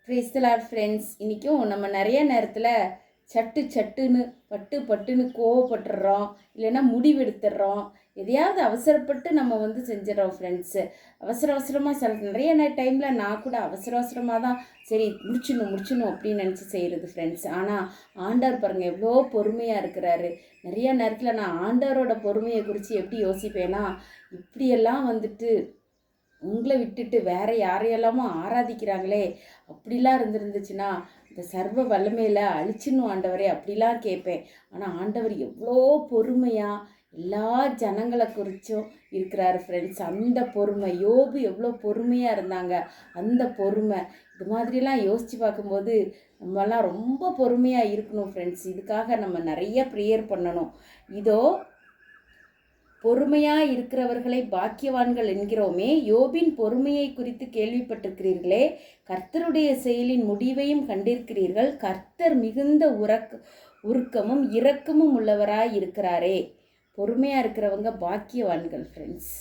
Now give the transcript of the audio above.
Praise the Lord friends. இன்றைக்கும் நம்ம நிறைய நேரத்தில் சட்டுன்னு பட்டுன்னு கோவப்பட்டுடுறோம், இல்லைன்னா முடிவெடுத்துடுறோம். எதையாவது அவசரப்பட்டு நம்ம செஞ்சிடறோம் ஃப்ரெண்ட்ஸு. அவசரமாக நிறைய டைமில் நான் கூட அவசரமாக தான் சரி முடிச்சிடணும் அப்படின்னு நினச்சி செய்கிறது ஃப்ரெண்ட்ஸ். ஆனால் ஆண்டவர் பாருங்கள் எவ்வளோ பொறுமையாக இருக்கிறாரு. நிறைய நேரத்தில் நான் ஆண்டவரோட பொறுமையை குறித்து எப்படி யோசிப்பேன்னா, இப்படியெல்லாம் உங்களை விட்டுட்டு வேற யாரையெல்லாமோ ஆராதிக்கிறாங்களே, அப்படிலாம் இருந்துச்சுன்னா இந்த சர்வ வல்லமையில் அழிச்சிடணும் ஆண்டவரே அப்படிலாம் கேட்பேன். ஆனால் ஆண்டவர் எவ்வளோ பொறுமையாக எல்லா ஜனங்களை குறித்தும் இருக்கிறாரு ஃப்ரெண்ட்ஸ். அந்த பொறுமை, யோபு எவ்வளோ பொறுமையாக இருந்தாங்க, அந்த பொறுமை இது மாதிரிலாம் யோசித்து பார்க்கும்போது நம்மலாம் ரொம்ப பொறுமையாக இருக்கணும் ஃப்ரெண்ட்ஸ். இதுக்காக நம்ம நிறைய ப்ரேயர் பண்ணணும். இதோ பொறுமையாக இருக்கிறவர்களை பாக்கியவான்கள் என்கிறோமே, யோபின் பொறுமையை குறித்து கேள்விப்பட்டிருக்கிறீர்களே, கர்த்தருடைய செயலின் முடிவையும் கண்டிருக்கிறீர்கள். கர்த்தர் மிகுந்த உருக்கமும் இரக்கமும் உள்ளவராய் இருக்கிறாரே. பொறுமையாக இருக்கிறவங்க பாக்கியவான்கள் ஃப்ரெண்ட்ஸ்.